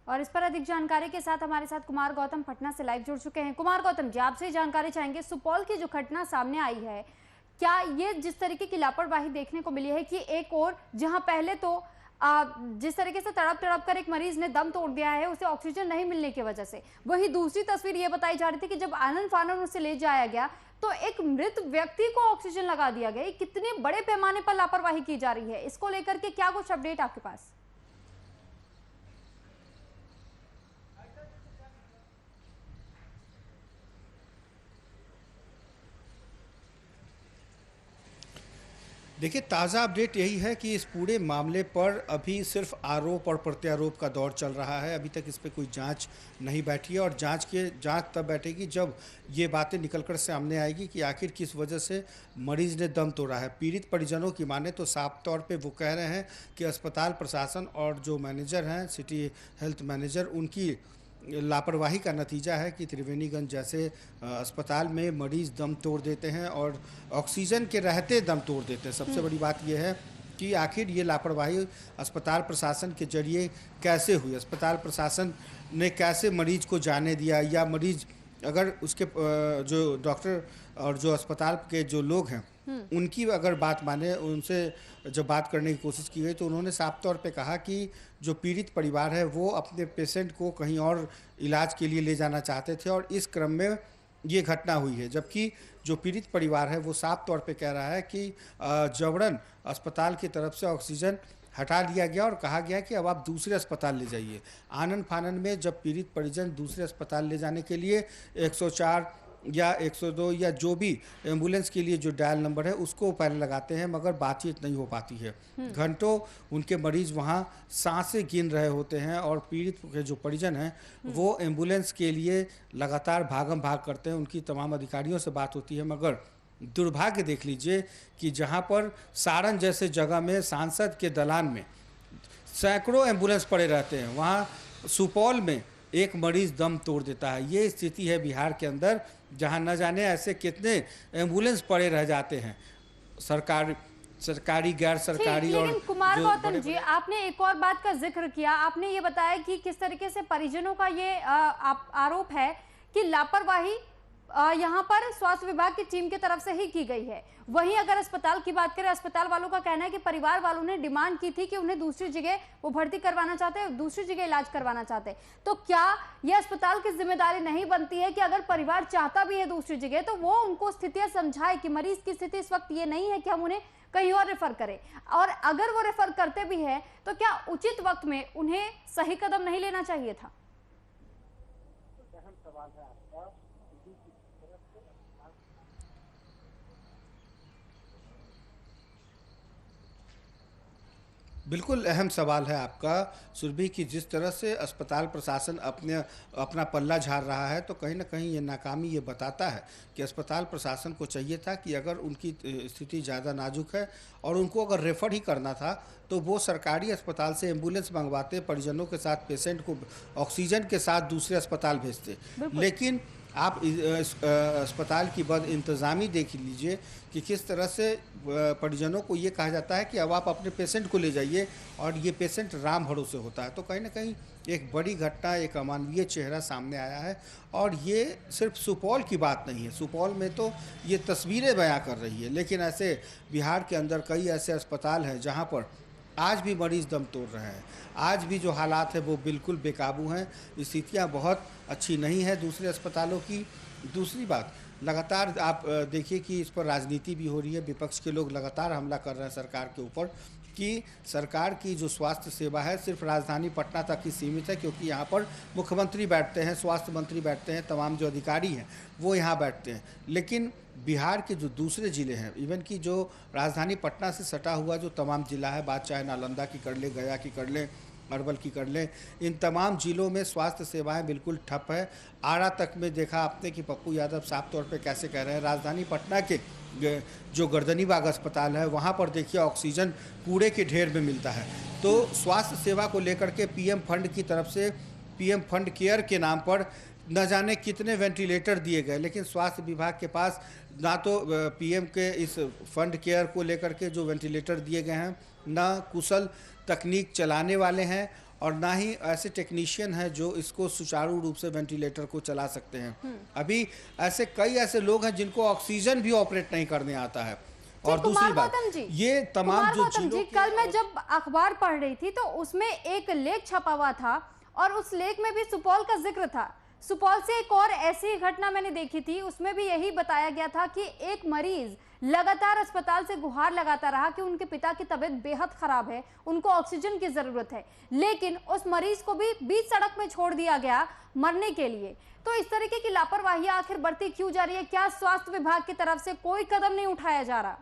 और इस पर अधिक जानकारी के साथ हमारे साथ कुमार गौतम पटना से लाइव जुड़ चुके हैं। कुमार गौतम जी, आपसे जानकारी चाहेंगे, सुपौल की जो घटना सामने आई है, क्या ये जिस तरीके की लापरवाही देखने को मिली है कि एक और जहां पहले तो जिस तरीके से तड़प तड़प कर एक मरीज ने दम तोड़ दिया है उसे ऑक्सीजन नहीं मिलने की वजह से, वही दूसरी तस्वीर ये बताई जा रही थी कि जब आनन फानन उसे ले जाया गया तो एक मृत व्यक्ति को ऑक्सीजन लगा दिया गया। कितने बड़े पैमाने पर लापरवाही की जा रही है, इसको लेकर के क्या कुछ अपडेट आपके पास? देखिए, ताज़ा अपडेट यही है कि इस पूरे मामले पर अभी सिर्फ आरोप और प्रत्यारोप का दौर चल रहा है। अभी तक इस पे कोई जांच नहीं बैठी है और जांच तब बैठेगी जब ये बातें निकलकर सामने आएगी कि आखिर किस वजह से मरीज ने दम तोड़ा है। पीड़ित परिजनों की माने तो साफ तौर पे वो कह रहे हैं कि अस्पताल प्रशासन और जो मैनेजर हैं, सिटी हेल्थ मैनेजर, उनकी लापरवाही का नतीजा है कि त्रिवेणीगंज जैसे अस्पताल में मरीज दम तोड़ देते हैं और ऑक्सीजन के रहते दम तोड़ देते हैं। सबसे बड़ी बात यह है कि आखिर ये लापरवाही अस्पताल प्रशासन के जरिए कैसे हुई, अस्पताल प्रशासन ने कैसे मरीज को जाने दिया, या मरीज अगर उसके जो डॉक्टर और जो अस्पताल के जो लोग हैं उनकी अगर बात माने, उनसे जब बात करने की कोशिश की गई तो उन्होंने साफ तौर पे कहा कि जो पीड़ित परिवार है वो अपने पेशेंट को कहीं और इलाज के लिए ले जाना चाहते थे और इस क्रम में ये घटना हुई है। जबकि जो पीड़ित परिवार है वो साफ तौर पे कह रहा है कि जबरन अस्पताल की तरफ से ऑक्सीजन हटा लिया गया और कहा गया कि अब आप दूसरे अस्पताल ले जाइए। आनन फानन में जब पीड़ित परिजन दूसरे अस्पताल ले जाने के लिए 104 या 102 या जो भी एम्बुलेंस के लिए जो डायल नंबर है उसको पहले लगाते हैं, मगर बातचीत नहीं हो पाती है। घंटों उनके मरीज वहाँ सांसें गिन रहे होते हैं और पीड़ित के जो परिजन हैं वो एम्बुलेंस के लिए लगातार भागम भाग करते हैं। उनकी तमाम अधिकारियों से बात होती है, मगर दुर्भाग्य देख लीजिए कि जहाँ पर सारण जैसे जगह में सांसद के दलान में सैकड़ों एम्बुलेंस पड़े रहते हैं, वहाँ सुपौल में एक मरीज दम तोड़ देता है। ये स्थिति है बिहार के अंदर, जहां न जाने ऐसे कितने एम्बुलेंस पड़े रह जाते हैं, सरकारी गैर सरकारी। और कुमार गौतम जी, आपने एक और बात का जिक्र किया, आपने ये बताया कि किस तरीके से परिजनों का ये आरोप है कि लापरवाही यहाँ पर स्वास्थ्य विभाग की टीम की तरफ से ही की गई है। वहीं अगर अस्पताल की बात करें, अस्पताल वालों का कहना है कि परिवार वालों ने डिमांड की थी कि उन्हें दूसरी जगह वो भर्ती करवाना चाहते हैं, दूसरी जगह इलाज करवाना चाहते हैं। तो क्या यह अस्पताल की जिम्मेदारी नहीं बनती है कि अगर परिवार चाहता भी है दूसरी जगह तो वो उनको स्थितियां समझाए कि मरीज की स्थिति इस वक्त ये नहीं है कि हम उन्हें कहीं और रेफर करें, और अगर वो रेफर करते भी है तो क्या उचित वक्त में उन्हें सही कदम नहीं लेना चाहिए था? सवाल है आपका। बिल्कुल अहम सवाल है आपका सुरभि, की जिस तरह से अस्पताल प्रशासन अपना पल्ला झाड़ रहा है तो कहीं ना कहीं ये नाकामी ये बताता है कि अस्पताल प्रशासन को चाहिए था कि अगर उनकी स्थिति ज़्यादा नाजुक है और उनको अगर रेफर ही करना था तो वो सरकारी अस्पताल से एम्बुलेंस मंगवाते, परिजनों के साथ पेशेंट को ऑक्सीजन के साथ दूसरे अस्पताल भेजते। लेकिन आप अस्पताल की बद इंतज़ामी देख लीजिए कि किस तरह से परिजनों को ये कहा जाता है कि अब आप अपने पेशेंट को ले जाइए और ये पेशेंट राम भरोसे होता है। तो कहीं ना कहीं एक बड़ी घटना, एक अमानवीय चेहरा सामने आया है और ये सिर्फ सुपौल की बात नहीं है। सुपौल में तो ये तस्वीरें बयां कर रही है, लेकिन ऐसे बिहार के अंदर कई ऐसे अस्पताल हैं जहाँ पर आज भी मरीज दम तोड़ रहे हैं। आज भी जो हालात है वो बिल्कुल बेकाबू हैं, स्थितियाँ बहुत अच्छी नहीं है दूसरे अस्पतालों की। दूसरी बात, लगातार आप देखिए कि इस पर राजनीति भी हो रही है, विपक्ष के लोग लगातार हमला कर रहे हैं सरकार के ऊपर कि सरकार की जो स्वास्थ्य सेवा है सिर्फ राजधानी पटना तक ही सीमित है, क्योंकि यहाँ पर मुख्यमंत्री बैठते हैं, स्वास्थ्य मंत्री बैठते हैं, तमाम जो अधिकारी हैं वो यहाँ बैठते हैं। लेकिन बिहार के जो दूसरे ज़िले हैं, इवन कि जो राजधानी पटना से सटा हुआ जो तमाम ज़िला है, बात चाहे नालंदा की कर ले, गया की कर ले, अरवल की कर लें, इन तमाम ज़िलों में स्वास्थ्य सेवाएं बिल्कुल ठप है। आरा तक में देखा आपने कि पप्पू यादव साफ तौर पे कैसे कह रहे हैं। राजधानी पटना के जो गर्दनीबाग अस्पताल है वहाँ पर देखिए ऑक्सीजन कूड़े के ढेर में मिलता है। तो स्वास्थ्य सेवा को लेकर के पीएम फंड की तरफ से, पीएम फंड केयर के नाम पर न जाने कितने वेंटिलेटर दिए गए, लेकिन स्वास्थ्य विभाग के पास ना तो पीएम के इस फंड केयर को लेकर के जो वेंटिलेटर दिए गए हैं, ना कुशल तकनीक चलाने वाले हैं और ना ही ऐसे टेक्नीशियन हैं जो इसको सुचारू रूप से वेंटिलेटर को चला सकते हैं। अभी ऐसे कई ऐसे लोग हैं जिनको ऑक्सीजन भी ऑपरेट नहीं करने आता है। और दूसरी बात, ये तमाम जो जी, कल मैं जब अखबार पढ़ रही थी तो उसमें एक लेख छपा हुआ था और उस लेख में भी सुपौल का जिक्र था। सुपौल से एक और ऐसी घटना मैंने देखी थी, उसमें भी यही बताया गया था कि एक मरीज लगातार अस्पताल से गुहार लगाता रहा कि उनके पिता की तबीयत बेहद खराब है, उनको ऑक्सीजन की जरूरत है, लेकिन उस मरीज को भी बीच सड़क में छोड़ दिया गया मरने के लिए। तो इस तरीके की लापरवाही आखिर बढ़ती क्यों जा रही है? क्या स्वास्थ्य विभाग की तरफ से कोई कदम नहीं उठाया जा रहा?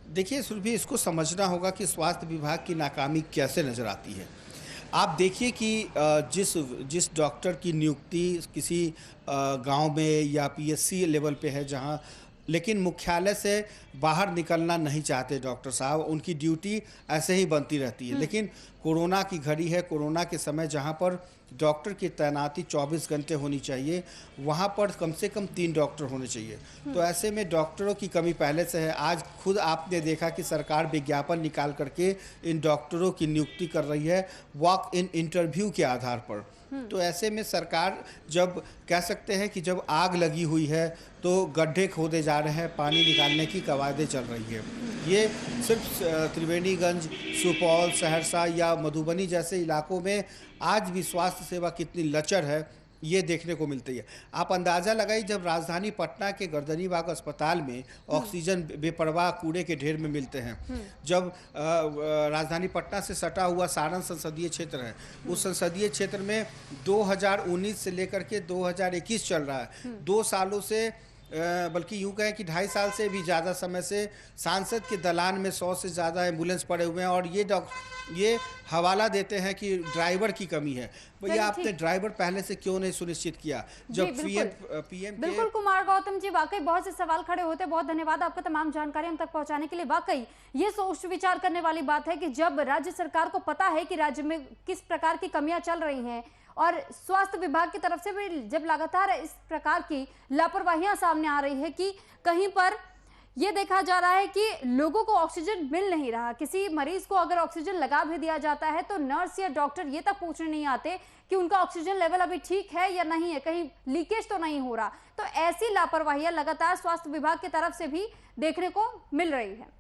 देखिए सुरभि, इसको समझना होगा कि स्वास्थ्य विभाग की नाकामी कैसे नज़र आती है। आप देखिए कि जिस डॉक्टर की नियुक्ति किसी गांव में या पीएससी लेवल पे है जहां, लेकिन मुख्यालय से बाहर निकलना नहीं चाहते डॉक्टर साहब, उनकी ड्यूटी ऐसे ही बनती रहती है। लेकिन कोरोना की घड़ी है, कोरोना के समय जहां पर डॉक्टर की तैनाती 24 घंटे होनी चाहिए, वहां पर कम से कम 3 डॉक्टर होने चाहिए। तो ऐसे में डॉक्टरों की कमी पहले से है। आज खुद आपने देखा कि सरकार विज्ञापन निकाल करके इन डॉक्टरों की नियुक्ति कर रही है वॉक इन इंटरव्यू के आधार पर। तो ऐसे में सरकार, जब कह सकते हैं कि जब आग लगी हुई है तो गड्ढे खोदे जा रहे हैं, पानी निकालने की कवायदें चल रही है। ये सिर्फ त्रिवेणीगंज, सुपौल, सहरसा या मधुबनी जैसे इलाकों में आज भी स्वास्थ्य सेवा कितनी लचर है, ये देखने को मिलती है। आप अंदाज़ा लगाइए, जब राजधानी पटना के गर्दनीबाग अस्पताल में ऑक्सीजन बेपरवाह कूड़े के ढेर में मिलते हैं, जब राजधानी पटना से सटा हुआ सारण संसदीय क्षेत्र है, उस संसदीय क्षेत्र में 2019 से लेकर के 2021 चल रहा है, 2 सालों से, बल्कि यूँ कहें कि 2.5 साल से भी ज़्यादा समय से सांसद के दलान में 100 से ज़्यादा एम्बुलेंस पड़े हुए हैं। और ये हवाला देते हैं कि ड्राइवर की कमी है। भैया, आपने ड्राइवर पहले से क्यों नहीं सुनिश्चित किया? जब पीएम बिल्कुल कुमार गौतम जी, वाकई बहुत से सवाल खड़े होते हैं। बहुत धन्यवाद आपका तमाम जानकारी हम तक पहुंचाने के लिए। वाकई ये सोच विचार करने वाली बात है कि जब राज्य सरकार को पता है कि राज्य में किस प्रकार की कमियां चल रही हैं और स्वास्थ्य विभाग की तरफ से भी जब लगातार इस प्रकार की लापरवाहियां सामने आ रही है कि कहीं पर यह देखा जा रहा है कि लोगों को ऑक्सीजन मिल नहीं रहा, किसी मरीज को अगर ऑक्सीजन लगा भी दिया जाता है तो नर्स या डॉक्टर ये तक पूछने नहीं आते कि उनका ऑक्सीजन लेवल अभी ठीक है या नहीं है, कहीं लीकेज तो नहीं हो रहा। तो ऐसी लापरवाहियां लगातार स्वास्थ्य विभाग की तरफ से भी देखने को मिल रही है।